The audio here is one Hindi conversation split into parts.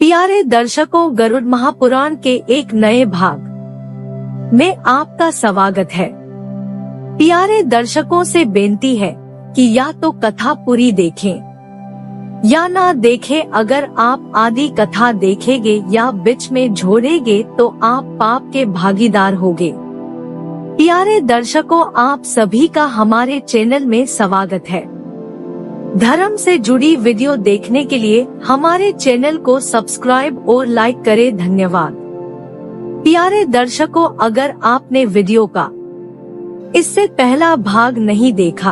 प्यारे दर्शकों, गरुड़ महापुराण के एक नए भाग में आपका स्वागत है। प्यारे दर्शकों से बेनती है कि या तो कथा पूरी देखें या ना देखें। अगर आप आधी कथा देखेंगे या बीच में छोड़ेंगे तो आप पाप के भागीदार होंगे। प्यारे दर्शकों, आप सभी का हमारे चैनल में स्वागत है। धर्म से जुड़ी वीडियो देखने के लिए हमारे चैनल को सब्सक्राइब और लाइक करें। धन्यवाद। प्यारे दर्शकों, अगर आपने वीडियो का इससे पहला भाग नहीं देखा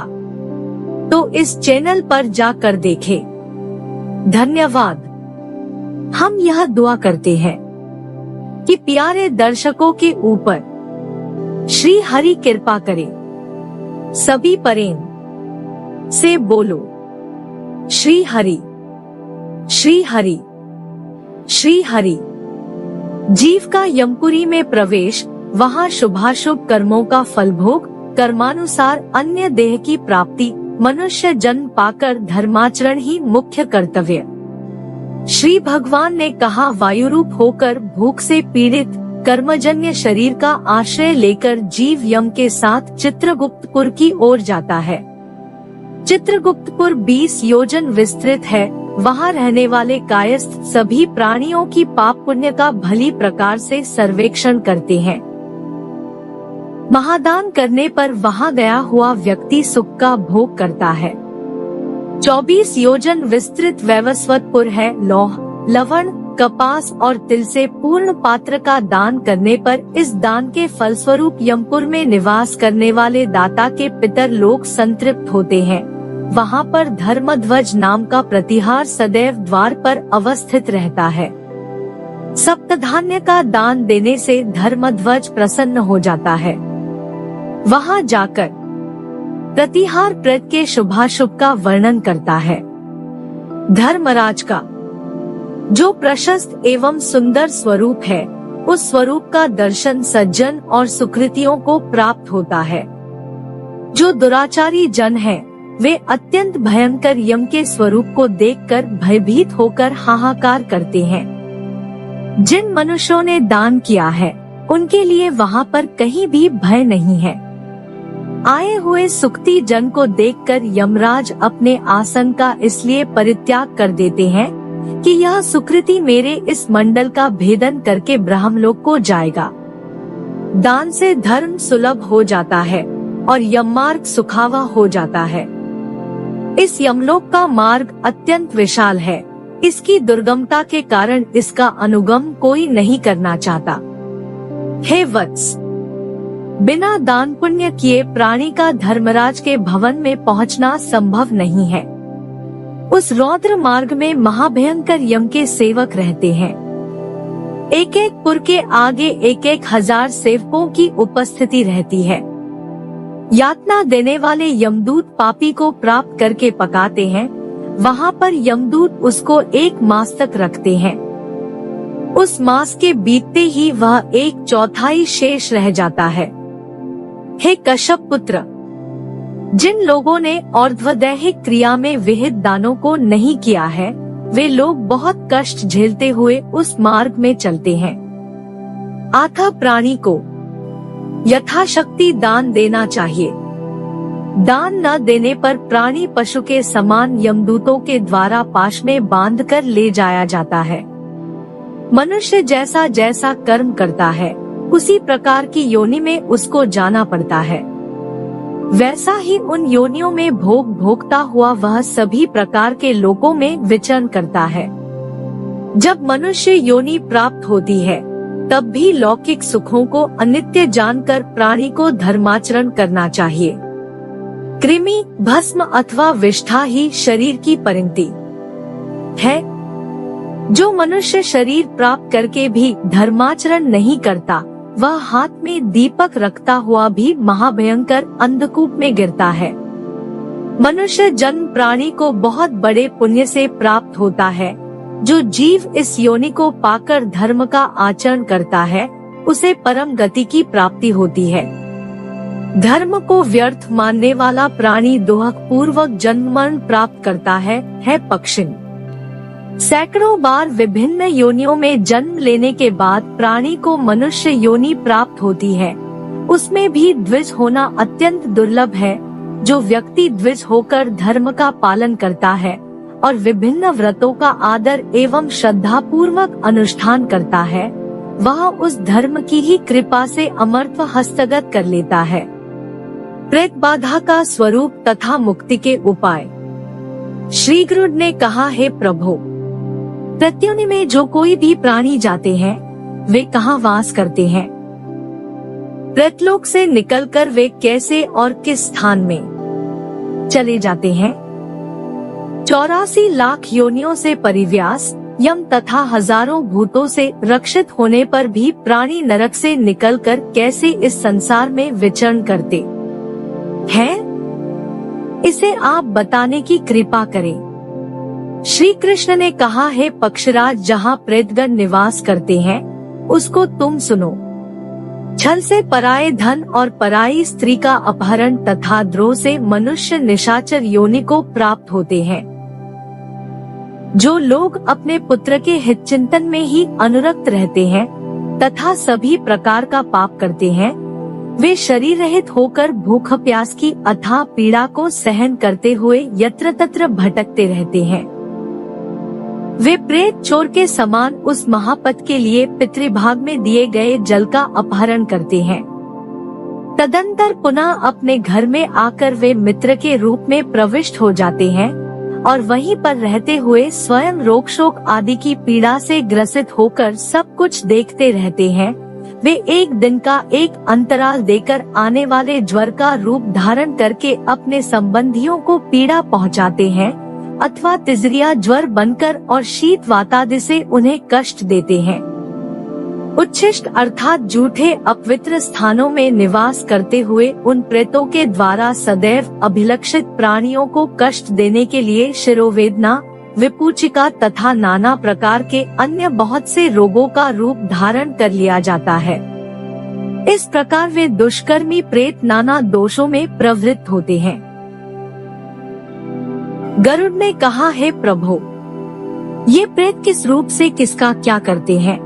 तो इस चैनल पर जाकर देखें। धन्यवाद। हम यह दुआ करते हैं कि प्यारे दर्शकों के ऊपर श्री हरि कृपा करे। सभी प्रेम से बोलो श्री हरि, श्री हरि, श्री हरि। जीव का यमपुरी में प्रवेश, वहाँ शुभाशुभ कर्मों का फल भोग, कर्मानुसार अन्य देह की प्राप्ति, मनुष्य जन्म पाकर धर्माचरण ही मुख्य कर्तव्य। श्री भगवान ने कहा, वायु रूप होकर भूख से पीड़ित कर्मजन्य शरीर का आश्रय लेकर जीव यम के साथ चित्रगुप्तपुर की ओर जाता है। चित्रगुप्तपुर 20 योजन विस्तृत है। वहाँ रहने वाले कायस्थ सभी प्राणियों की पाप पुण्य का भली प्रकार से सर्वेक्षण करते हैं। महादान करने पर वहाँ गया हुआ व्यक्ति सुख का भोग करता है। 24 योजन विस्तृत वैवस्वतपुर है। लौह, लवण, कपास और तिल से पूर्ण पात्र का दान करने पर इस दान के फलस्वरूप यमपुर में निवास करने वाले दाता के पितर लोग संतृप्त होते हैं। वहाँ पर धर्मध्वज नाम का प्रतिहार सदैव द्वार पर अवस्थित रहता है। सप्तधान्य का दान देने से धर्मध्वज प्रसन्न हो जाता है। वहाँ जाकर प्रतिहार प्रद के शुभाशुभ का वर्णन करता है। धर्मराज का जो प्रशस्त एवं सुंदर स्वरूप है, उस स्वरूप का दर्शन सज्जन और सुकृतियों को प्राप्त होता है। जो दुराचारी जन है, वे अत्यंत भयंकर यम के स्वरूप को देखकर भयभीत होकर हाहाकार करते हैं। जिन मनुष्यों ने दान किया है, उनके लिए वहाँ पर कहीं भी भय नहीं है। आए हुए सुक्ति जन को देखकर यमराज अपने आसन का इसलिए परित्याग कर देते हैं कि यह सुकृति मेरे इस मंडल का भेदन करके ब्रह्मलोक को जाएगा। दान से धर्म सुलभ हो जाता है और यम मार्ग सुखावा हो जाता है। इस यमलोक का मार्ग अत्यंत विशाल है। इसकी दुर्गमता के कारण इसका अनुगम कोई नहीं करना चाहता। हे वत्स, बिना दान पुण्य किए प्राणी का धर्मराज के भवन में पहुंचना संभव नहीं है। उस रौद्र मार्ग में महाभयंकर यम के सेवक रहते हैं। एक एक पुर के आगे 1,000 सेवकों की उपस्थिति रहती है। यातना देने वाले यमदूत पापी को प्राप्त करके पकाते हैं। वहाँ पर यमदूत उसको 1 मास तक रखते हैं। उस मास के बीतते ही वह 1/4 शेष रह जाता है। हे कश्यप पुत्र, जिन लोगों ने और्ध्वदैहिक क्रिया में विहित दानों को नहीं किया है, वे लोग बहुत कष्ट झेलते हुए उस मार्ग में चलते हैं। अतः प्राणी को यथाशक्ति दान देना चाहिए। दान न देने पर प्राणी पशु के समान यमदूतों के द्वारा पाश में बांधकर ले जाया जाता है। मनुष्य जैसा जैसा कर्म करता है, उसी प्रकार की योनि में उसको जाना पड़ता है। वैसा ही उन योनियों में भोग भोगता हुआ वह सभी प्रकार के लोकों में विचरण करता है। जब मनुष्य योनि प्राप्त होती है, तब भी लौकिक सुखों को अनित्य जानकर प्राणी को धर्माचरण करना चाहिए। कृमि, भस्म अथवा विष्ठा ही शरीर की परिणति है। जो मनुष्य शरीर प्राप्त करके भी धर्माचरण नहीं करता, वह हाथ में दीपक रखता हुआ भी महाभयंकर अंधकूप में गिरता है। मनुष्य जन्म प्राणी को बहुत बड़े पुण्य से प्राप्त होता है। जो जीव इस योनि को पाकर धर्म का आचरण करता है, उसे परम गति की प्राप्ति होती है। धर्म को व्यर्थ मानने वाला प्राणी दोहक पूर्वक जन्म मरण प्राप्त करता है पक्षिण। सैकड़ों बार विभिन्न योनियों में जन्म लेने के बाद प्राणी को मनुष्य योनि प्राप्त होती है। उसमें भी द्विज होना अत्यंत दुर्लभ है। जो व्यक्ति द्विज होकर धर्म का पालन करता है और विभिन्न व्रतों का आदर एवं श्रद्धा पूर्वक अनुष्ठान करता है, वह उस धर्म की ही कृपा से अमरत्व हस्तगत कर लेता है। प्रेत बाधा का स्वरूप तथा मुक्ति के उपाय। श्री गुरु ने कहा, हे प्रभु, प्रत्युनि में जो कोई भी प्राणी जाते हैं वे कहाँ वास करते हैं? प्रेतलोक से निकलकर वे कैसे और किस स्थान में चले जाते हैं? 84 लाख योनियों से परिव्यास, यम तथा हजारों भूतों से रक्षित होने पर भी प्राणी नरक से निकलकर कैसे इस संसार में विचरण करते हैं, इसे आप बताने की कृपा करें। श्री कृष्ण ने कहा, है पक्षराज, जहाँ प्रेतगण निवास करते हैं उसको तुम सुनो। छल से पराये धन और पराई स्त्री का अपहरण तथा द्रोह से मनुष्य निशाचर योनि को प्राप्त होते हैं। जो लोग अपने पुत्र के हित चिंतन में ही अनुरक्त रहते हैं तथा सभी प्रकार का पाप करते हैं, वे शरीर रहित होकर भूख प्यास की अथाह पीड़ा को सहन करते हुए यत्र तत्र भटकते रहते हैं। वे प्रेत चोर के समान उस महापथ के लिए पितृभाग में दिए गए जल का अपहरण करते हैं। तदंतर पुनः अपने घर में आकर वे मित्र के रूप में प्रविष्ट हो जाते हैं और वहीं पर रहते हुए स्वयं रोग शोक आदि की पीड़ा से ग्रसित होकर सब कुछ देखते रहते हैं। वे एक दिन का एक अंतराल देकर आने वाले ज्वर का रूप धारण करके अपने संबंधियों को पीड़ा पहुंचाते हैं अथवा तिजरिया ज्वर बनकर और शीत वातादि से उन्हें कष्ट देते हैं। उच्छिष्ट अर्थात झूठे अपवित्र स्थानों में निवास करते हुए उन प्रेतों के द्वारा सदैव अभिलक्षित प्राणियों को कष्ट देने के लिए शिरोवेदना, विपूचिका तथा नाना प्रकार के अन्य बहुत से रोगों का रूप धारण कर लिया जाता है। इस प्रकार वे दुष्कर्मी प्रेत नाना दोषों में प्रवृत्त होते हैं। गरुड़ ने कहा, हे प्रभु, ये प्रेत किस रूप से किसका क्या करते हैं?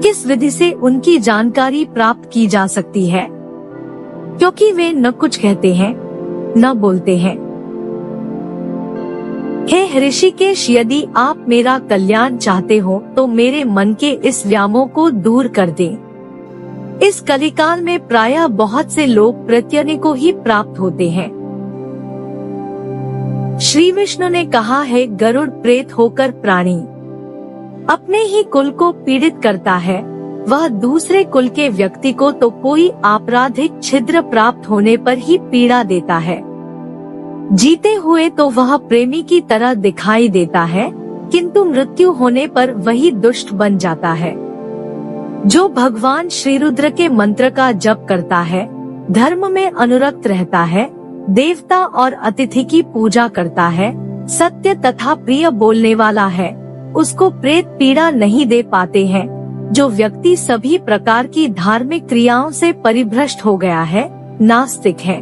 किस विधि से उनकी जानकारी प्राप्त की जा सकती है? क्योंकि वे न कुछ कहते हैं न बोलते हैं। हे ऋषिकेश, यदि आप मेरा कल्याण चाहते हो तो मेरे मन के इस व्यामोह को दूर कर दें। इस कलिकाल में प्रायः बहुत से लोग प्रत्यनि को ही प्राप्त होते हैं। श्री विष्णु ने कहा, है गरुड़, प्रेत होकर प्राणी अपने ही कुल को पीड़ित करता है, वह दूसरे कुल के व्यक्ति को तो कोई आपराधिक छिद्र प्राप्त होने पर ही पीड़ा देता है। जीते हुए तो वह प्रेमी की तरह दिखाई देता है, किंतु मृत्यु होने पर वही दुष्ट बन जाता है। जो भगवान श्री रुद्र के मंत्र का जप करता है, धर्म में अनुरक्त रहता है, देवता और अतिथि की पूजा करता है, सत्य तथा प्रिय बोलने वाला है, उसको प्रेत पीड़ा नहीं दे पाते हैं। जो व्यक्ति सभी प्रकार की धार्मिक क्रियाओं से परिभ्रष्ट हो गया है, नास्तिक है,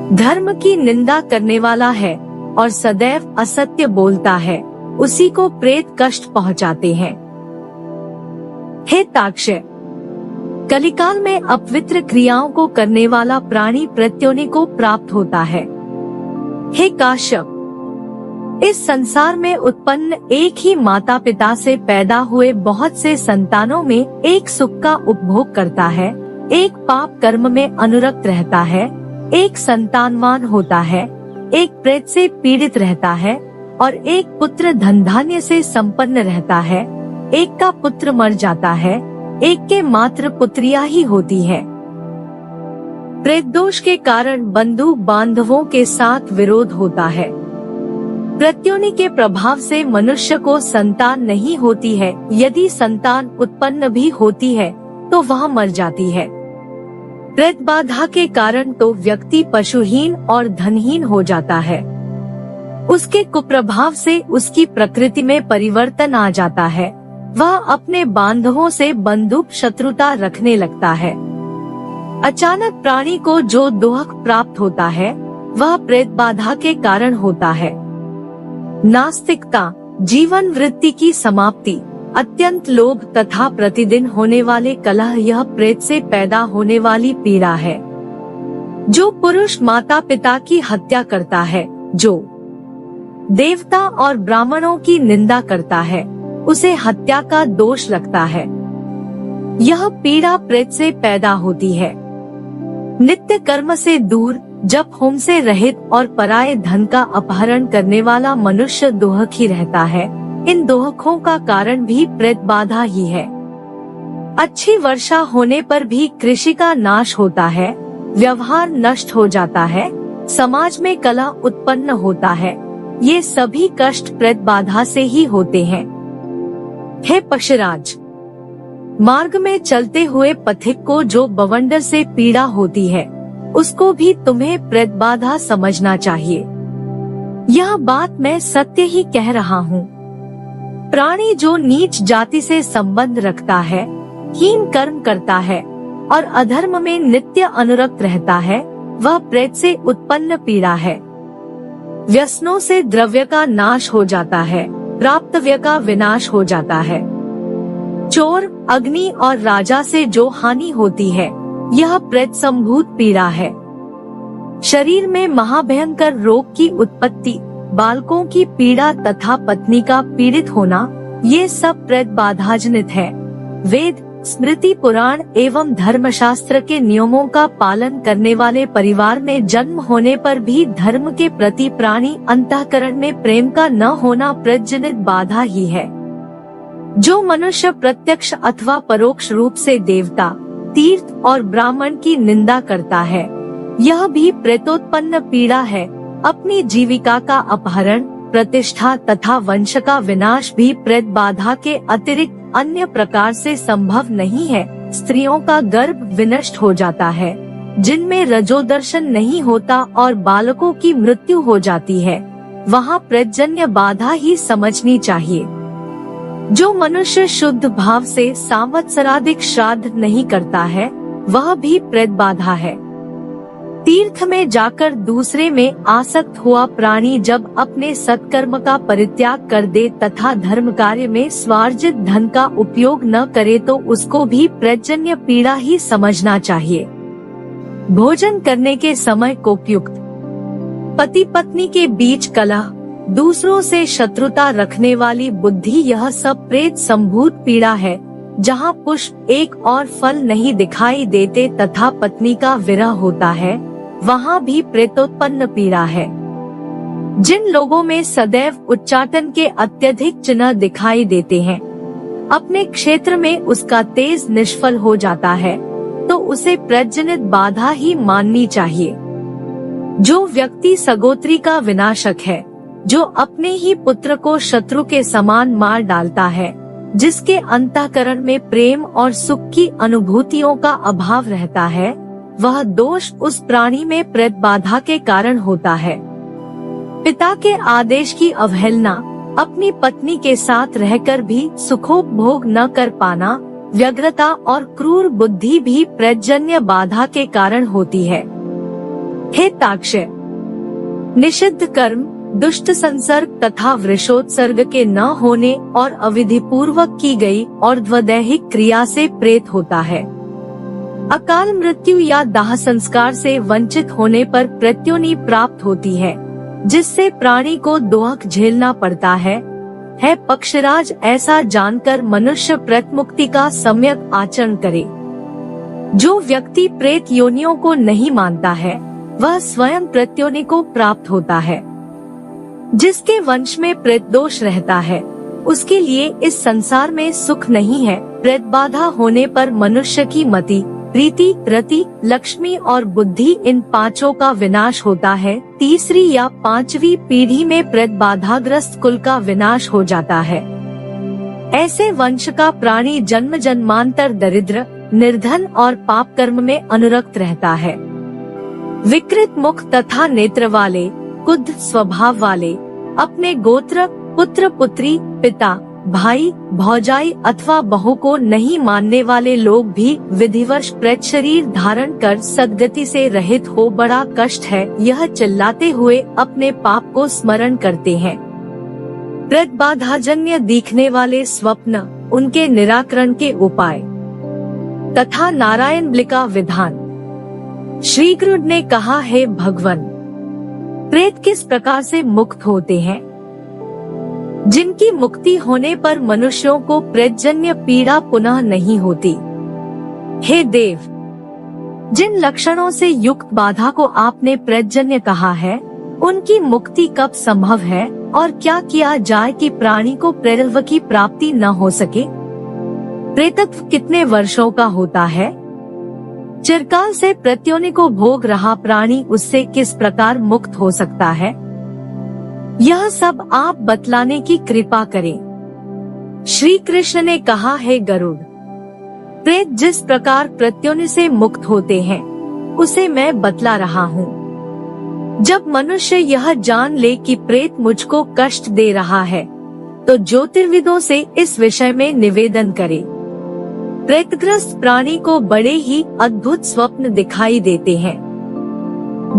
धर्म की निंदा करने वाला है और सदैव असत्य बोलता है, उसी को प्रेत कष्ट पहुंचाते हैं। हे ताक्षय, कलिकाल में अपवित्र क्रियाओं को करने वाला प्राणी प्रत्योनि को प्राप्त होता है। हे काश्यप, इस संसार में उत्पन्न एक ही माता पिता से पैदा हुए बहुत से संतानों में एक सुख का उपभोग करता है, एक पाप कर्म में अनुरक्त रहता है, एक संतानवान होता है, एक प्रेत से पीड़ित रहता है और एक पुत्र धन धान्य से संपन्न रहता है। एक का पुत्र मर जाता है, एक के मात्र पुत्रिया ही होती है। प्रेत दोष के कारण बंधु बांधवों के साथ विरोध होता है। प्रत्योनि के प्रभाव से मनुष्य को संतान नहीं होती है, यदि संतान उत्पन्न भी होती है तो वह मर जाती है। प्रेत बाधा के कारण तो व्यक्ति पशुहीन और धनहीन हो जाता है। उसके कुप्रभाव से उसकी प्रकृति में परिवर्तन आ जाता है, वह अपने बांधवों से बंधुक शत्रुता रखने लगता है। अचानक प्राणी को जो दुख प्राप्त होता है वह प्रेत बाधा के कारण होता है। नास्तिकता, जीवन वृत्ति की समाप्ति, अत्यंत लोभ तथा प्रतिदिन होने वाले कलह, यह प्रेत से पैदा होने वाली पीड़ा है। जो पुरुष माता पिता की हत्या करता है, जो देवता और ब्राह्मणों की निंदा करता है, उसे हत्या का दोष लगता है। यह पीड़ा प्रेत से पैदा होती है। नित्य कर्म से दूर, जप होम से रहित और पराये धन का अपहरण करने वाला मनुष्य दुखी रहता है। इन दुखों का कारण भी प्रेत बाधा ही है। अच्छी वर्षा होने पर भी कृषि का नाश होता है, व्यवहार नष्ट हो जाता है, समाज में कलह उत्पन्न होता है। ये सभी कष्ट प्रेत बाधा से ही होते हैं। हे पक्षराज, मार्ग में चलते हुए पथिक को जो बवंडर से पीड़ा होती है, उसको भी तुम्हें प्रेत बाधा समझना चाहिए। यह बात मैं सत्य ही कह रहा हूँ। प्राणी जो नीच जाति से संबंध रखता है, हीन कर्म करता है और अधर्म में नित्य अनुरक्त रहता है, वह प्रेत से उत्पन्न पीड़ा है। व्यसनों से द्रव्य का नाश हो जाता है, प्राप्तव्य का विनाश हो जाता है। चोर, अग्नि और राजा से जो हानि होती है, यह प्रेत संभूत पीड़ा है। शरीर में महाभयंकर रोग की उत्पत्ति, बालकों की पीड़ा तथा पत्नी का पीड़ित होना, ये सब प्रेत बाधाजनित है। वेद, स्मृति, पुराण एवं धर्मशास्त्र के नियमों का पालन करने वाले परिवार में जन्म होने पर भी धर्म के प्रति प्राणी अंतःकरण में प्रेम का न होना प्रेतजनित बाधा ही है। जो मनुष्य प्रत्यक्ष अथवा परोक्ष रूप से देवता, तीर्थ और ब्राह्मण की निंदा करता है, यह भी प्रेतोत्पन्न पीड़ा है। अपनी जीविका का अपहरण, प्रतिष्ठा तथा वंश का विनाश भी प्रेत बाधा के अतिरिक्त अन्य प्रकार से संभव नहीं है। स्त्रियों का गर्भ विनष्ट हो जाता है, जिनमें रजोदर्शन नहीं होता और बालकों की मृत्यु हो जाती है, वहाँ प्रेतजन्य बाधा ही समझनी चाहिए। जो मनुष्य शुद्ध भाव से संवत्सराधिक श्राद्ध नहीं करता है, वह भी प्रेत बाधा है। तीर्थ में जाकर दूसरे में आसक्त हुआ प्राणी जब अपने सत्कर्म का परित्याग कर दे तथा धर्म कार्य में स्वार्जित धन का उपयोग न करे, तो उसको भी प्रेतजन्य पीड़ा ही समझना चाहिए। भोजन करने के समय कोपयुक्त, पति पत्नी के बीच कलह, दूसरों से शत्रुता रखने वाली बुद्धि, यह सब प्रेत संभूत पीड़ा है। जहाँ पुष्प एक और फल नहीं दिखाई देते तथा पत्नी का विरह होता है, वहाँ भी प्रेतोत्पन्न पीड़ा है। जिन लोगों में सदैव उच्चाटन के अत्यधिक चिन्ह दिखाई देते हैं, अपने क्षेत्र में उसका तेज निष्फल हो जाता है, तो उसे प्रेतजनित बाधा ही माननी चाहिए। जो व्यक्ति सगोत्री का विनाशक है, जो अपने ही पुत्र को शत्रु के समान मार डालता है, जिसके अंतःकरण में प्रेम और सुख की अनुभूतियों का अभाव रहता है, वह दोष उस प्राणी में प्रेत बाधा के कारण होता है। पिता के आदेश की अवहेलना, अपनी पत्नी के साथ रहकर भी सुखोपभोग न कर पाना, व्यग्रता और क्रूर बुद्धि भी प्रेतजन्य बाधा के कारण होती है। हे ताक्षय, निषिद्ध कर्म, दुष्ट संसर्ग तथा वृषोत्सर्ग के न होने और अविधि पूर्वक की गई और द्वदैहिक क्रिया से प्रेत होता है। अकाल मृत्यु या दाह संस्कार से वंचित होने पर प्रत्युनी प्राप्त होती है, जिससे प्राणी को दुख झेलना पड़ता है। पक्षराज, ऐसा जानकर मनुष्य प्रेत मुक्ति का सम्यक आचरण करे। जो व्यक्ति प्रेत योनियों को नहीं मानता है, वह स्वयं प्रत्योनि को प्राप्त होता है। जिसके वंश में प्रेत दोष रहता है, उसके लिए इस संसार में सुख नहीं है। प्रेत बाधा होने पर मनुष्य की मति, प्रीति, रति, लक्ष्मी और बुद्धि, इन पांचों का विनाश होता है। तीसरी या पांचवी पीढ़ी में प्रेत बाधाग्रस्त कुल का विनाश हो जाता है। ऐसे वंश का प्राणी जन्म जन्मांतर दरिद्र, निर्धन और पाप कर्म में अनुरक्त रहता है। विकृत मुख तथा नेत्र वाले, कुद्ध स्वभाव वाले, अपने गोत्र, पुत्र पुत्री, पिता, भाई, भौजाई अथवा बहू को नहीं मानने वाले लोग भी विधिवश प्रेत शरीर धारण कर सद्गति से रहित हो बड़ा कष्ट है, यह चिल्लाते हुए अपने पाप को स्मरण करते हैं। प्रेत बाधाजन्य दिखने वाले स्वप्न, उनके निराकरण के उपाय तथा नारायण बलि का विधान। श्री गुरु ने कहा, हे भगवान, प्रेत किस प्रकार से मुक्त होते हैं? जिनकी मुक्ति होने पर मनुष्यों को प्रेतजन्य पीड़ा पुनः नहीं होती। हे देव, जिन लक्षणों से युक्त बाधा को आपने प्रेतजन्य कहा है, उनकी मुक्ति कब संभव है और क्या किया जाए कि प्राणी को प्रेतत्व की प्राप्ति न हो सके? प्रेतत्व कितने वर्षों का होता है? चिरकाल से प्रत्योनि को भोग रहा प्राणी उससे किस प्रकार मुक्त हो सकता है? यह सब आप बतलाने की कृपा करें। श्री कृष्ण ने कहा, हे गरुड़, प्रेत जिस प्रकार प्रत्योनि से मुक्त होते हैं, उसे मैं बतला रहा हूँ। जब मनुष्य यह जान ले कि प्रेत मुझको कष्ट दे रहा है, तो ज्योतिर्विदों से इस विषय में निवेदन करे। प्रेतग्रस्त प्राणी को बड़े ही अद्भुत स्वप्न दिखाई देते हैं।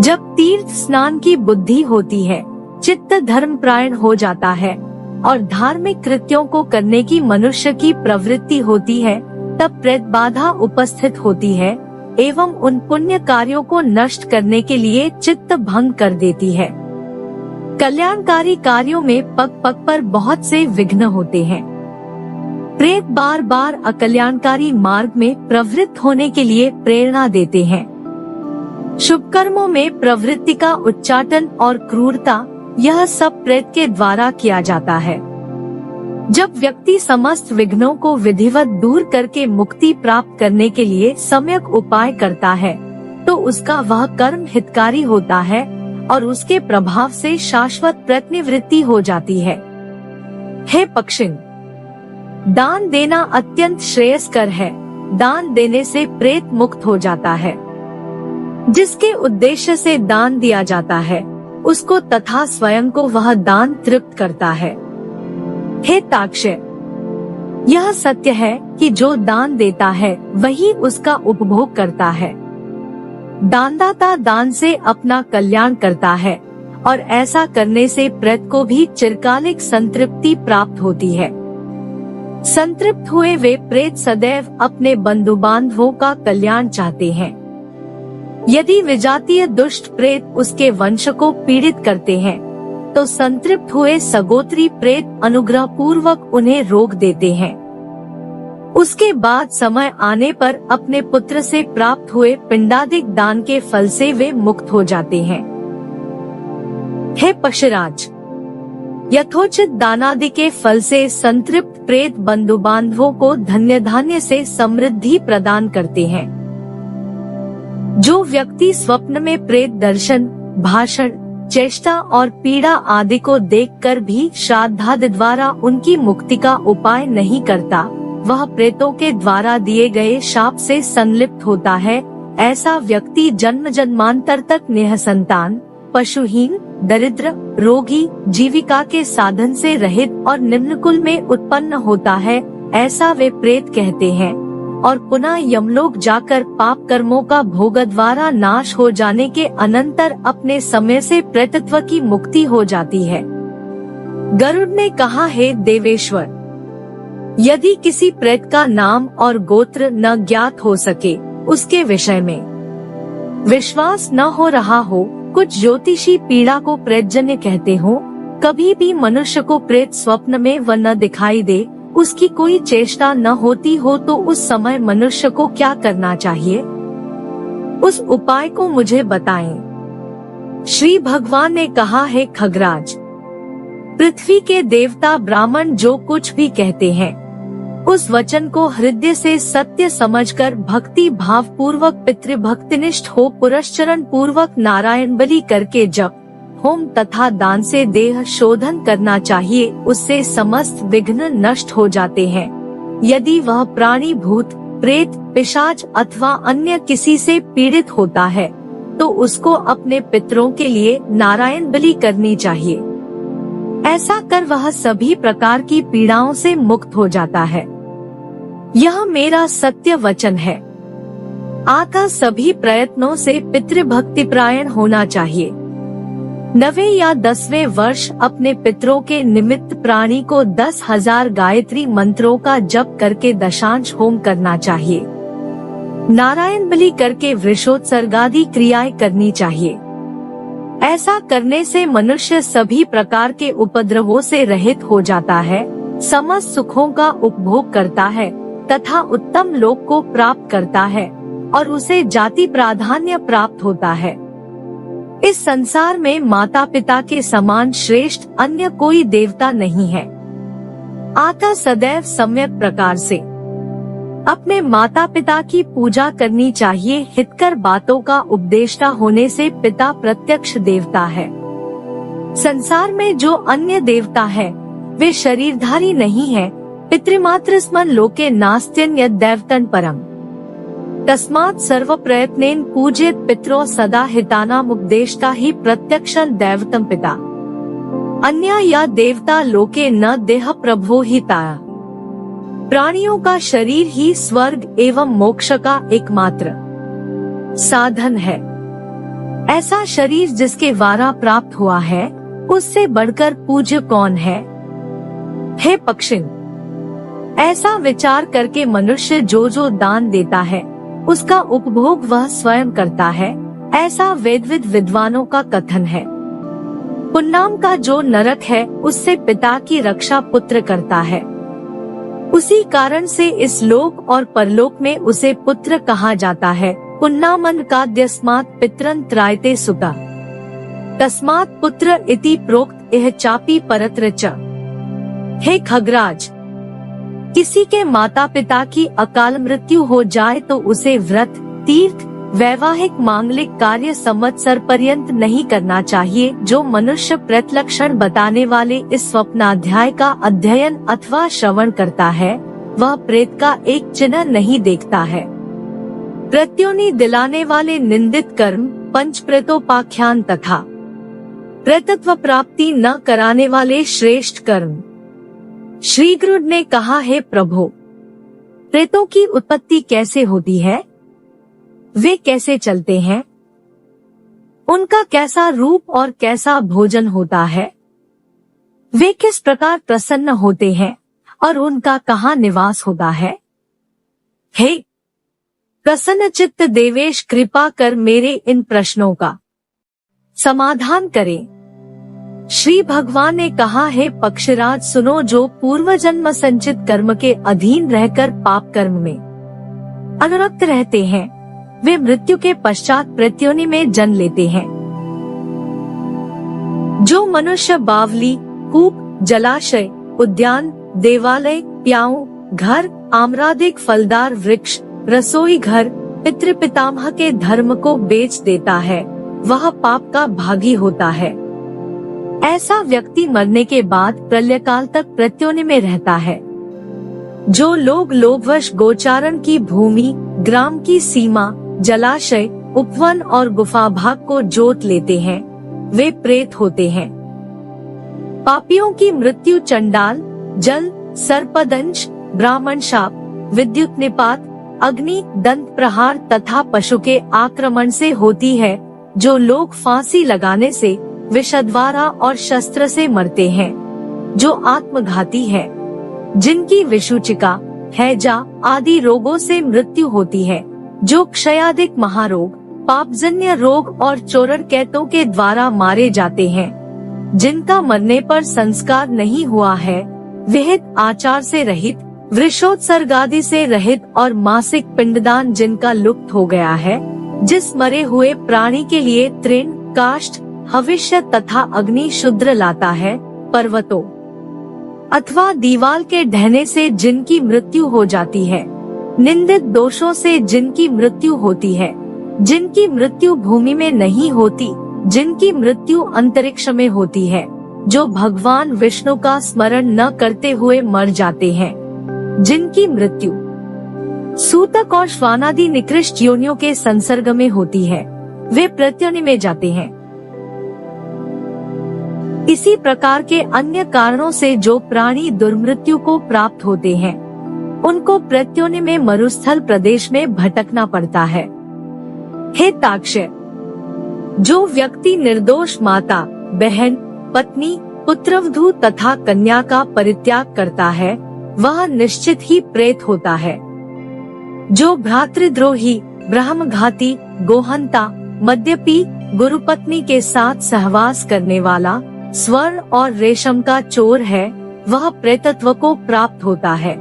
जब तीर्थ स्नान की बुद्धि होती है, चित्त धर्मपरायण हो जाता है और धार्मिक कृत्यों को करने की मनुष्य की प्रवृत्ति होती है, तब प्रेत बाधा उपस्थित होती है एवं उन पुण्य कार्यों को नष्ट करने के लिए चित्त भंग कर देती है। कल्याणकारी कार्यों में पग पग पर बहुत से विघ्न होते हैं। प्रेत बार बार अकल्याणकारी मार्ग में प्रवृत्त होने के लिए प्रेरणा देते हैं। शुभ कर्मों में प्रवृत्ति का उच्चाटन और क्रूरता, यह सब प्रेत के द्वारा किया जाता है। जब व्यक्ति समस्त विघ्नों को विधिवत दूर करके मुक्ति प्राप्त करने के लिए सम्यक उपाय करता है, तो उसका वह कर्म हितकारी होता है और उसके प्रभाव से शाश्वत प्रतिनिवृत्ति हो जाती है। हे पक्षिण, दान देना अत्यंत श्रेयस्कर है। दान देने से प्रेत मुक्त हो जाता है। जिसके उद्देश्य से दान दिया जाता है, उसको तथा स्वयं को वह दान तृप्त करता है। हे ताक्षय, यह सत्य है कि जो दान देता है वही उसका उपभोग करता है। दानदाता दान से अपना कल्याण करता है और ऐसा करने से प्रेत को भी चिरकालिक संतृप्ति प्राप्त होती है। संतृप्त हुए वे प्रेत सदैव अपने बंधु बांधवों का कल्याण चाहते हैं। यदि विजातीय दुष्ट प्रेत उसके वंश को पीड़ित करते हैं, तो संतृप्त हुए सगोत्री प्रेत अनुग्रह पूर्वक उन्हें रोक देते हैं। उसके बाद समय आने पर अपने पुत्र से प्राप्त हुए पिंडादिक दान के फल से वे मुक्त हो जाते हैं। हे पशुराज, यथोचित दानादि के फल से संतृप्त प्रेत बंधु बांधवों को धन्य धान्य से समृद्धि प्रदान करते हैं। जो व्यक्ति स्वप्न में प्रेत दर्शन, भाषण, चेष्टा और पीड़ा आदि को देखकर भी श्राद्धादि द्वारा उनकी मुक्ति का उपाय नहीं करता, वह प्रेतों के द्वारा दिए गए शाप से संलिप्त होता है। ऐसा व्यक्ति जन्म जन्मांतर तक निःसंतान, पशुहीन, दरिद्र, रोगी, जीविका के साधन से रहित और निम्न कुल में उत्पन्न होता है, ऐसा वे प्रेत कहते हैं। और पुनः यमलोक जाकर पाप कर्मों का भोग द्वारा नाश हो जाने के अनंतर अपने समय से प्रेतत्व की मुक्ति हो जाती है। गरुड़ ने कहा, हे देवेश्वर, यदि किसी प्रेत का नाम और गोत्र न ज्ञात हो सके, उसके विषय में विश्वास न हो रहा हो, कुछ ज्योतिषी पीड़ा को प्रेतजन्य कहते हो, कभी भी मनुष्य को प्रेत स्वप्न में वह न दिखाई दे, उसकी कोई चेष्टा न होती हो, तो उस समय मनुष्य को क्या करना चाहिए? उस उपाय को मुझे बताएं। श्री भगवान ने कहा, है खगराज, पृथ्वी के देवता ब्राह्मण जो कुछ भी कहते हैं, उस वचन को हृदय से सत्य समझकर भक्ति भाव पूर्वक पितृभक्तिनिष्ठ हो पुरस्चरण पूर्वक नारायण बलि करके जप, होम तथा दान से देह शोधन करना चाहिए। उससे समस्त विघ्न नष्ट हो जाते हैं। यदि वह प्राणी भूत, प्रेत, पिशाच अथवा अन्य किसी से पीड़ित होता है, तो उसको अपने पितरों के लिए नारायण बलि करनी चाहिए। ऐसा कर वह सभी प्रकार की पीड़ाओं से मुक्त हो जाता है। यह मेरा सत्य वचन है। आता सभी प्रयत्नों से पितृभक्तिपरायण होना चाहिए। 9वें या 10वें वर्ष अपने पितरों के निमित्त प्राणी को 10,000 गायत्री मंत्रों का जप करके दशांश होम करना चाहिए। नारायण बलि करके वृषोत्सर्गादि क्रियाएं करनी चाहिए। ऐसा करने से मनुष्य सभी प्रकार के उपद्रवों से रहित हो जाता है, समस्त सुखों का उपभोग करता है तथा उत्तम लोक को प्राप्त करता है और उसे जाति प्राधान्य प्राप्त होता है। इस संसार में माता पिता के समान श्रेष्ठ अन्य कोई देवता नहीं है। अतः सदैव सम्यक प्रकार से अपने माता पिता की पूजा करनी चाहिए। हितकर बातों का उपदेष्टा होने से पिता प्रत्यक्ष देवता है। संसार में जो अन्य देवता है वे शरीरधारी नहीं है। पितृमात्र स्मरण लोके नास्त्यन्यत् दैवतं परम्। तस्मात् सर्व प्रयत्नेन पूज्येत पितरो सदा हितानाम उपदेष्टा ही प्रत्यक्षं दैवतं पिता। अन्य या देवता लोके न देह प्रभो हिता। प्राणियों का शरीर ही स्वर्ग एवं मोक्ष का एकमात्र साधन है। ऐसा शरीर जिसके द्वारा प्राप्त हुआ है उससे बढ़कर पूज्य कौन है? हे पक्षिण, ऐसा विचार करके मनुष्य जो जो दान देता है उसका उपभोग वह स्वयं करता है, ऐसा वेदविद विद्वानों का कथन है। पुन्नाम का जो नरक है उससे पिता की रक्षा पुत्र करता है। उसी कारण से इस लोक और परलोक में उसे पुत्र कहा जाता है। पुन्नामन काद्यस्मात् पितरन् त्रायते सुता। तस्मात् पुत्र इति प्रोक्त इह चापि परत्र च। हे खगराज, किसी के माता पिता की अकाल मृत्यु हो जाए तो उसे व्रत, तीर्थ, वैवाहिक मांगलिक कार्य संवत्सर पर्यंत नहीं करना चाहिए। जो मनुष्य प्रत्यलक्षण बताने वाले इस स्वप्नाध्याय का अध्ययन अथवा श्रवण करता है वह प्रेत का एक चिन्ह नहीं देखता है। प्रत्योनि दिलाने वाले निंदित कर्म, पंच प्रेतोपाख्यान तथा प्रेतत्व प्राप्ति न कराने वाले श्रेष्ठ कर्म। श्री गुरु ने कहा, हे प्रभु, प्रेतों की उत्पत्ति कैसे होती है? वे कैसे चलते हैं? उनका कैसा रूप और कैसा भोजन होता है? वे किस प्रकार प्रसन्न होते हैं और उनका कहाँ निवास होता है? हे प्रसन्न चित्त देवेश, कृपा कर मेरे इन प्रश्नों का समाधान करें। श्री भगवान ने कहा, हे पक्षीराज सुनो, जो पूर्व जन्म संचित कर्म के अधीन रहकर पाप कर्म में अनुरक्त रहते हैं वे मृत्यु के पश्चात प्रत्योनि में जन्म लेते हैं। जो मनुष्य बावली, कूप, जलाशय, उद्यान, देवालय, प्याऊ, घर, आम्रादिक फलदार वृक्ष, रसोई घर, पितृ पितामह के धर्म को बेच देता है वह पाप का भागी होता है। ऐसा व्यक्ति मरने के बाद प्रलयकाल तक प्रत्योनि में रहता है। जो लोग लोभवश गोचारण की भूमि, ग्राम की सीमा, जलाशय, उपवन और गुफा भाग को जोत लेते हैं वे प्रेत होते हैं। पापियों की मृत्यु चंडाल, जल, सर्पदंश, ब्राह्मण शाप, विद्युत निपात, अग्नि, दंत प्रहार तथा पशु के आक्रमण से होती है। जो लोग फांसी लगाने से, विषद्वारा और शस्त्र से मरते हैं, जो आत्मघाती है, जिनकी विषुचिका, हैजा आदि रोगों से मृत्यु होती है, जो क्षयादिक महारोग, पापजन्य रोग और चोर कैतों के द्वारा मारे जाते हैं, जिनका मरने पर संस्कार नहीं हुआ है, विहित आचार से रहित, वृषोत्सर्गादि से रहित और मासिक पिंडदान जिनका लुप्त हो गया है, जिस मरे हुए प्राणी के लिए तृण, काष्ठ, हविष्य तथा अग्नि शुद्र लाता है, पर्वतों अथवा दीवाल के ढहने से जिनकी मृत्यु हो जाती है, निंदित दोषों से जिनकी मृत्यु होती है, जिनकी मृत्यु भूमि में नहीं होती, जिनकी मृत्यु अंतरिक्ष में होती है, जो भगवान विष्णु का स्मरण न करते हुए मर जाते हैं, जिनकी मृत्यु सूतक और श्वानादि निकृष्ट योनियों के संसर्ग में होती है, वे प्रत्योनि में जाते हैं। इसी प्रकार के अन्य कारणों से जो प्राणी दुर्मृत्यु को प्राप्त होते हैं उनको प्रत्योनि में मरुस्थल प्रदेश में भटकना पड़ता है। हे ताक्ष, जो व्यक्ति निर्दोष माता, बहन, पत्नी, पुत्रवधू तथा कन्या का परित्याग करता है वह निश्चित ही प्रेत होता है। जो भ्रातृद्रोही, ब्रह्मघाती, गोहंता, मद्यपी, गुरुपत्नी के साथ सहवास करने वाला, स्वर्ण और रेशम का चोर है वह प्रेतत्व को प्राप्त होता है।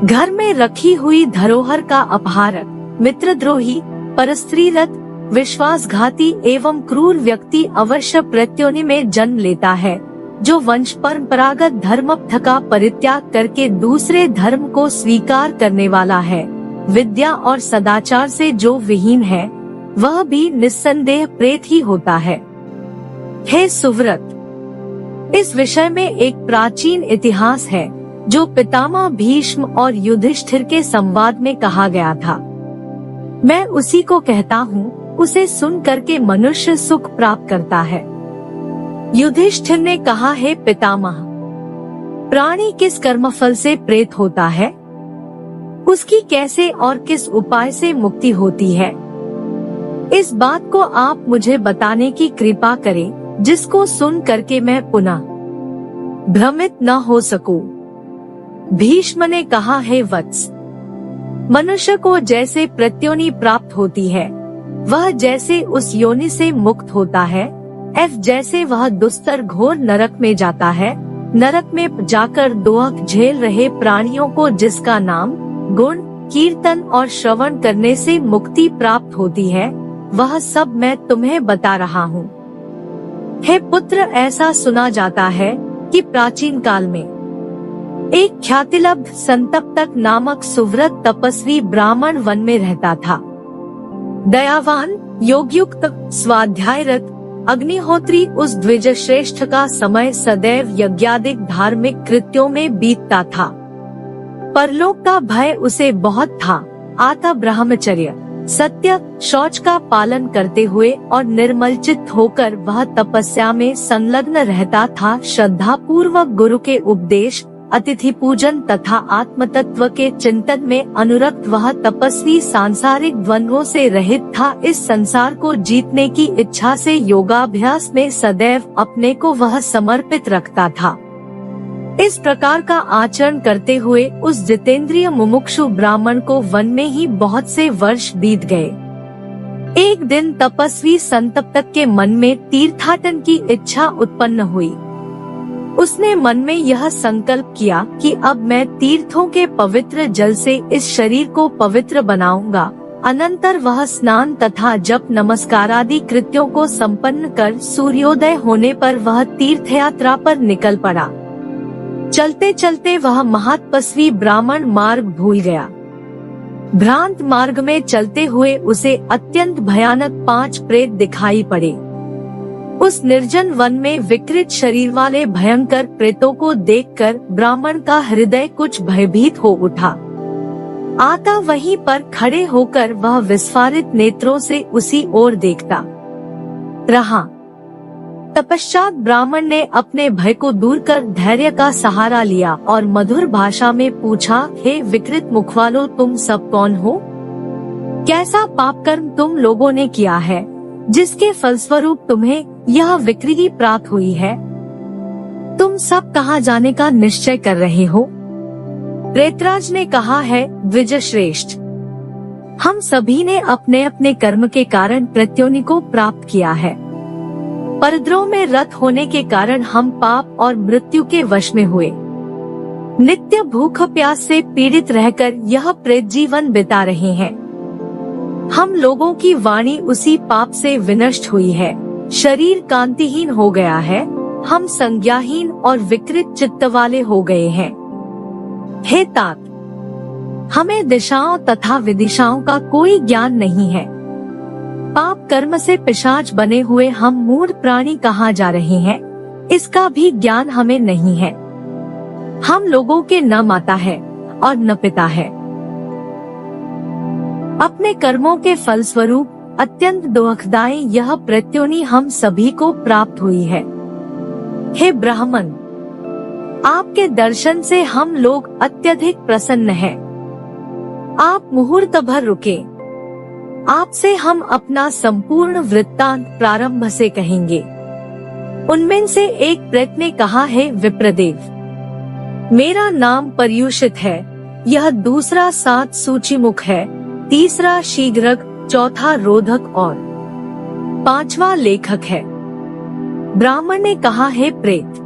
घर में रखी हुई धरोहर का अपहारक, मित्रद्रोही, परस्त्रीरत, विश्वासघाती एवं क्रूर व्यक्ति अवश्य प्रत्योनि में जन्म लेता है। जो वंश परंपरागत धर्म का परित्याग करके दूसरे धर्म को स्वीकार करने वाला है, विद्या और सदाचार से जो विहीन है वह भी निस्संदेह प्रेत ही होता है। हे सुव्रत, इस विषय में एक प्राचीन इतिहास है जो पितामह भीष्म और युधिष्ठिर के संवाद में कहा गया था। मैं उसी को कहता हूँ, उसे सुन करके मनुष्य सुख प्राप्त करता है। युधिष्ठिर ने कहा, हे पितामह, प्राणी किस कर्मफल से प्रेत होता है? उसकी कैसे और किस उपाय से मुक्ति होती है? इस बात को आप मुझे बताने की कृपा करें, जिसको सुन करके मैं पुनः भ्रमित न हो सकूं। भीष्म ने कहा, हे वत्स, मनुष्य को जैसे प्रत्योनि प्राप्त होती है, वह जैसे उस योनि से मुक्त होता है, जैसे वह दुस्तर घोर नरक में जाता है, नरक में जाकर दोहक झेल रहे प्राणियों को जिसका नाम, गुण, कीर्तन और श्रवण करने से मुक्ति प्राप्त होती है, वह सब मैं तुम्हें बता रहा हूँ। हे पुत्र, ऐसा सुना जाता है कि प्राचीन काल में एक ख्यातिलब्ध संतप्तक नामक सुव्रत तपस्वी ब्राह्मण वन में रहता था। दयावान, योगयुक्त, स्वाध्यायरत, अग्निहोत्री उस द्विज श्रेष्ठ का समय सदैव यज्ञादिक धार्मिक कृत्यों में बीतता था। परलोक का भय उसे बहुत था। अतः ब्रह्मचर्य, सत्य, शौच का पालन करते हुए और निर्मलचित्त होकर वह तपस्या में संलग्न रहता था। श्रद्धा पूर्वक गुरु के उपदेश, अतिथि पूजन तथा आत्म तत्व के चिंतन में अनुरक्त वह तपस्वी सांसारिक द्वंद्वों से रहित था। इस संसार को जीतने की इच्छा से योगाभ्यास में सदैव अपने को वह समर्पित रखता था। इस प्रकार का आचरण करते हुए उस जितेंद्रिय मुमुक्षु ब्राह्मण को वन में ही बहुत से वर्ष बीत गए। एक दिन तपस्वी संतप्तक के मन में तीर्थाटन की इच्छा उत्पन्न हुई। उसने मन में यह संकल्प किया कि अब मैं तीर्थों के पवित्र जल से इस शरीर को पवित्र बनाऊंगा। अनंतर वह स्नान तथा जप नमस्कार आदि कृत्यों को संपन्न कर सूर्योदय होने पर वह तीर्थयात्रा पर निकल पड़ा। चलते चलते वह महातपस्वी ब्राह्मण मार्ग भूल गया। भ्रांत मार्ग में चलते हुए उसे अत्यंत भयानक 5 प्रेत दिखाई पड़े। उस निर्जन वन में विकृत शरीर वाले भयंकर प्रेतों को देखकर ब्राह्मण का हृदय कुछ भयभीत हो उठा। आता वहीं पर खड़े होकर वह विस्फारित नेत्रों से उसी ओर देखता रहा। तपश्चात ब्राह्मण ने अपने भय को दूर कर धैर्य का सहारा लिया और मधुर भाषा में पूछा, हे विकृत मुख वालों, तुम सब कौन हो? कैसा पाप कर्म तुम लोगों ने किया है जिसके फलस्वरूप तुम्हें यह विकृति प्राप्त हुई है? तुम सब कहाँ जाने का निश्चय कर रहे हो? प्रेतराज ने कहा, है द्विज श्रेष्ठ, हम सभी ने अपने अपने कर्म के कारण प्रत्योनि को प्राप्त किया है। परद्रोह में रत होने के कारण हम पाप और मृत्यु के वश में हुए। नित्य भूख प्यास से पीड़ित रहकर यह प्रेत जीवन बिता रहे हैं। हम लोगों की वाणी उसी पाप से विनष्ट हुई है। शरीर कांतिहीन हो गया है। हम संज्ञाहीन और विकृत चित्त वाले हो गए हैं। हे तात, हमें दिशाओं तथा विदिशाओं का कोई ज्ञान नहीं है। पाप कर्म से पिशाच बने हुए हम मूढ़ प्राणी कहाँ जा रहे हैं, इसका भी ज्ञान हमें नहीं है। हम लोगों के न माता है और न पिता है। अपने कर्मों के फलस्वरूप अत्यंत दुखदायी यह प्रत्योनि हम सभी को प्राप्त हुई है। हे ब्राह्मण, आपके दर्शन से हम लोग अत्यधिक प्रसन्न हैं। आप मुहूर्त भर रुके, आपसे हम अपना संपूर्ण वृत्तांत प्रारंभ से कहेंगे। उनमें से एक प्रेत ने कहा, है विप्रदेव, मेरा नाम पर्युषित है, यह दूसरा 7 सूचीमुख है, तीसरा शीघ्रक, चौथा रोधक और 5वां लेखक है। ब्राह्मण ने कहा, है प्रेत,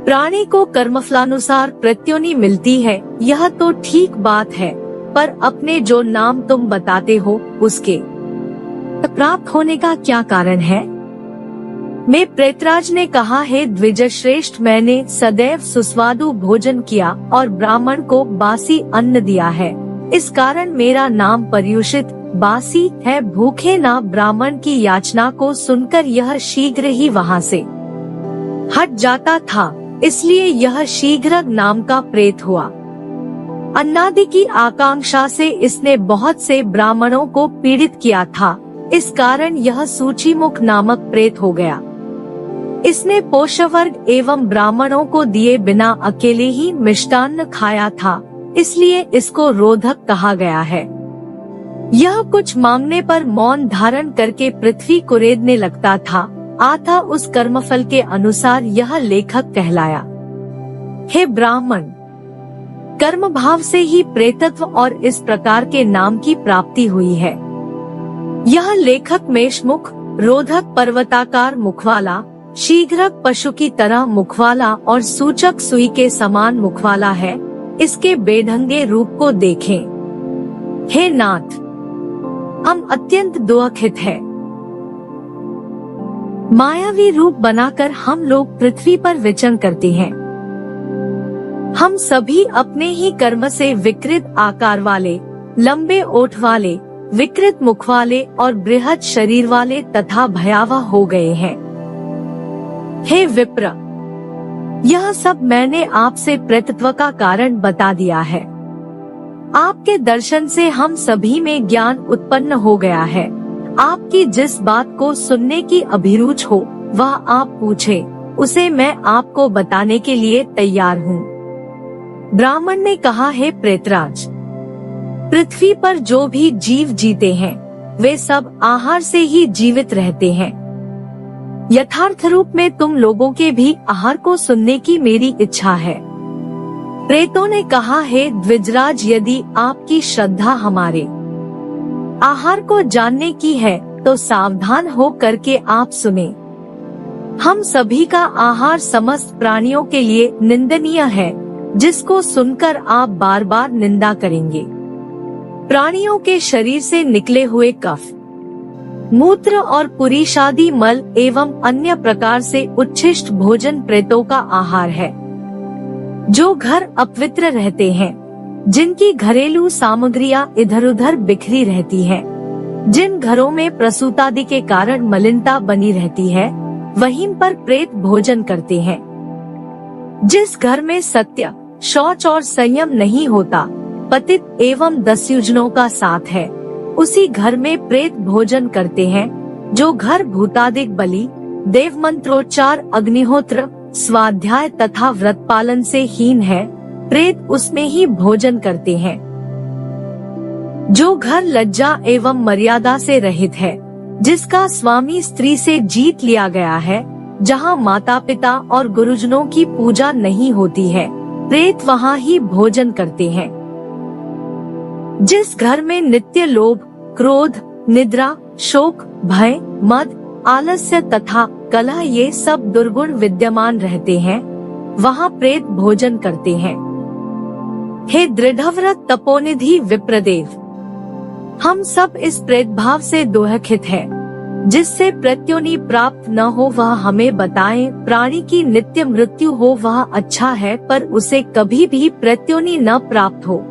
प्राणी को कर्मफलानुसार प्रत्योनि मिलती है, यह तो ठीक बात है, पर अपने जो नाम तुम बताते हो उसके प्राप्त होने का क्या कारण है? मैं प्रेतराज ने कहा, है द्विजश्रेष्ठ, मैंने सदैव सुस्वादु भोजन किया और ब्राह्मण को बासी अन्न दिया है, इस कारण मेरा नाम पर्युषित बासी है। भूखे ना ब्राह्मण की याचना को सुनकर यह शीघ्र ही वहाँ से हट जाता था, इसलिए यह शीघ्र नाम का प्रेत हुआ। अन्नादि की आकांक्षा से इसने बहुत से ब्राह्मणों को पीड़ित किया था, इस कारण यह सूचीमुख नामक प्रेत हो गया। इसने पोषवर्ग एवं ब्राह्मणों को दिए बिना अकेले ही मिष्टान्न खाया था, इसलिए इसको रोधक कहा गया है। यह कुछ मांगने पर मौन धारण करके पृथ्वी को रेदने लगता था, अतः उस कर्मफल के अनुसार यह लेखक कहलाया। हे ब्राह्मण, कर्म भाव से ही प्रेतत्व और इस प्रकार के नाम की प्राप्ति हुई है। यह लेखक मेषमुख, रोधक पर्वताकार मुखवाला, शीघ्रक पशु की तरह मुखवाला और सूचक सुई के समान मुखवाला है। इसके बेढंगे रूप को देखें। हे नाथ, हम अत्यंत दुखित हैं। मायावी रूप बनाकर हम लोग पृथ्वी पर विचरण करते हैं। हम सभी अपने ही कर्म से विकृत आकार वाले, लंबे ओठ वाले, विकृत मुख वाले और बृहद शरीर वाले तथा भयावह हो गए हैं। हे विप्र, यह सब मैंने आपसे प्रेतत्व का कारण बता दिया है। आपके दर्शन से हम सभी में ज्ञान उत्पन्न हो गया है। आपकी जिस बात को सुनने की अभिरुचि हो वह आप पूछे, उसे मैं आपको बताने के लिए तैयार हूँ। ब्राह्मण ने कहा, है प्रेतराज, पृथ्वी पर जो भी जीव जीते हैं वे सब आहार से ही जीवित रहते हैं। यथार्थ रूप में तुम लोगों के भी आहार को सुनने की मेरी इच्छा है। प्रेतों ने कहा, है द्विजराज, यदि आपकी श्रद्धा हमारे आहार को जानने की है तो सावधान हो करके आप सुने। हम सभी का आहार समस्त प्राणियों के लिए निंदनीय है, जिसको सुनकर आप बार बार निंदा करेंगे। प्राणियों के शरीर से निकले हुए कफ, मूत्र और पुरीशादी मल एवं अन्य प्रकार से उच्छिष्ट भोजन प्रेतों का आहार है। जो घर अपवित्र रहते हैं, जिनकी घरेलू सामग्रियां इधर उधर बिखरी रहती हैं, जिन घरों में प्रसूतादि के कारण मलिनता बनी रहती है, वहीं पर प्रेत भोजन करते हैं। जिस घर में सत्य, शौच और संयम नहीं होता, पतित एवं दस्युजनों का साथ है, उसी घर में प्रेत भोजन करते हैं। जो घर भूतादिक बलि, देव मंत्रोच्चार, अग्निहोत्र, स्वाध्याय तथा व्रत पालन से हीन है, प्रेत उसमें ही भोजन करते हैं। जो घर लज्जा एवं मर्यादा से रहित है, जिसका स्वामी स्त्री से जीत लिया गया है, जहाँ माता पिता और गुरुजनों की पूजा नहीं होती है, प्रेत वहाँ ही भोजन करते हैं। जिस घर में नित्य लोभ, क्रोध, निद्रा, शोक, भय, मद, आलस्य तथा कलह ये सब दुर्गुण विद्यमान रहते हैं, वहाँ प्रेत भोजन करते हैं। हे दृढ़व्रत तपोनिधि विप्रदेव, हम सब इस प्रेत भाव से दुखित हैं। जिससे प्रत्योनि प्राप्त न हो वह हमें बताएं। प्राणी की नित्य मृत्यु हो वह अच्छा है, पर उसे कभी भी प्रत्योनि न प्राप्त हो।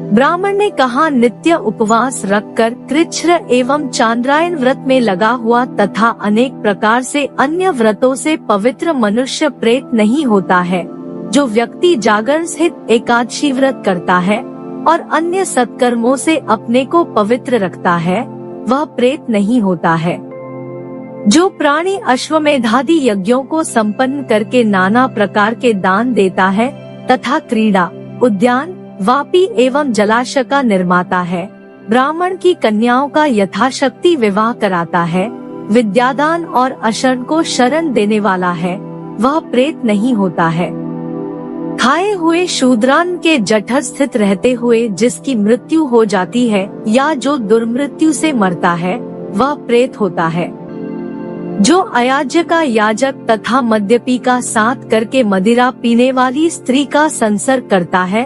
ब्राह्मण ने कहा, नित्य उपवास रखकर कृच्छ्र एवं चांद्रायण व्रत में लगा हुआ तथा अनेक प्रकार से अन्य व्रतों से पवित्र मनुष्य प्रेत नहीं होता है। जो व्यक्ति जागरण सहित एकादशी व्रत करता है और अन्य सत्कर्मों से अपने को पवित्र रखता है, वह प्रेत नहीं होता है। जो प्राणी अश्वमेधादि यज्ञों को संपन्न करके नाना प्रकार के दान देता है तथा क्रीड़ा, उद्यान, वापी एवं जलाशय का निर्माता है, ब्राह्मण की कन्याओं का यथाशक्ति विवाह कराता है, विद्यादान और अशरण को शरण देने वाला है, वह प्रेत नहीं होता है। खाए हुए शूद्रान्न के जठर स्थित रहते हुए जिसकी मृत्यु हो जाती है या जो दुर्मृत्यु से मरता है, वह प्रेत होता है। जो अयाज्य का याजक तथा मद्यपी का साथ करके मदिरा पीने वाली स्त्री का संसर्ग करता है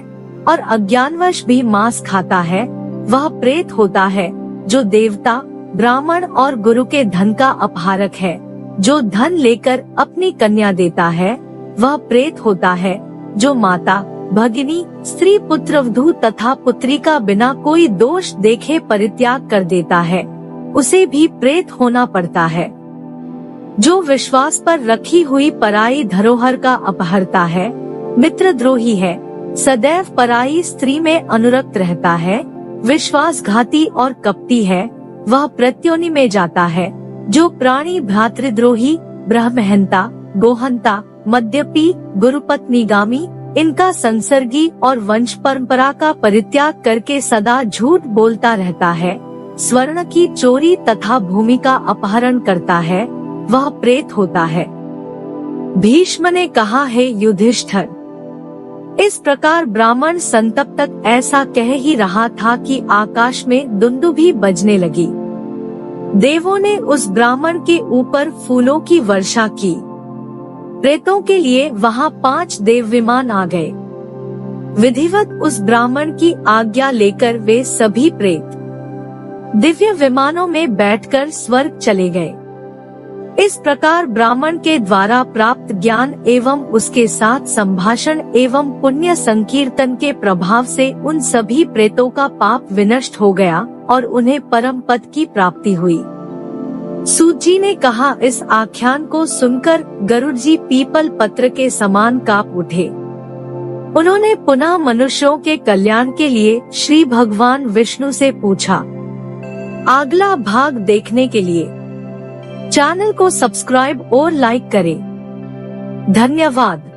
और अज्ञानवश भी मांस खाता है, वह प्रेत होता है। जो देवता, ब्राह्मण और गुरु के धन का अपहारक है, जो धन लेकर अपनी कन्या देता है, वह प्रेत होता है। जो माता, भगिनी, स्त्री, पुत्रवधू तथा पुत्री का बिना कोई दोष देखे परित्याग कर देता है, उसे भी प्रेत होना पड़ता है। जो विश्वास पर रखी हुई पराई धरोहर का अपहरता है, मित्रद्रोही है, सदैव पराई स्त्री में अनुरक्त रहता है, विश्वासघाती और कपटी है, वह प्रत्योनि में जाता है। जो प्राणी भ्रातृद्रोही, ब्रह्महंता, गोहंता, मद्यपी, गुरुपत्नीगामी, इनका संसर्गी और वंश परंपरा का परित्याग करके सदा झूठ बोलता रहता है, स्वर्ण की चोरी तथा भूमि का अपहरण करता है, वह प्रेत होता है। भीष्म ने कहा, हे युधिष्ठिर, इस प्रकार ब्राह्मण संतप तक ऐसा कह ही रहा था कि आकाश में दुंदुभी बजने लगी। देवों ने उस ब्राह्मण के ऊपर फूलों की वर्षा की। प्रेतों के लिए वहां 5 देव विमान आ गए। विधिवत उस ब्राह्मण की आज्ञा लेकर वे सभी प्रेत दिव्य विमानों में बैठकर स्वर्ग चले गए। इस प्रकार ब्राह्मण के द्वारा प्राप्त ज्ञान एवं उसके साथ संभाषण एवं पुण्य संकीर्तन के प्रभाव से उन सभी प्रेतों का पाप विनष्ट हो गया और उन्हें परम पद की प्राप्ति हुई। सूत जी ने कहा, इस आख्यान को सुनकर गरुड़ जी पीपल पत्र के समान कांप उठे। उन्होंने पुनः मनुष्यों के कल्याण के लिए श्री भगवान विष्णु से पूछा। अगला भाग देखने के लिए चैनल को सब्सक्राइब और लाइक करें। धन्यवाद।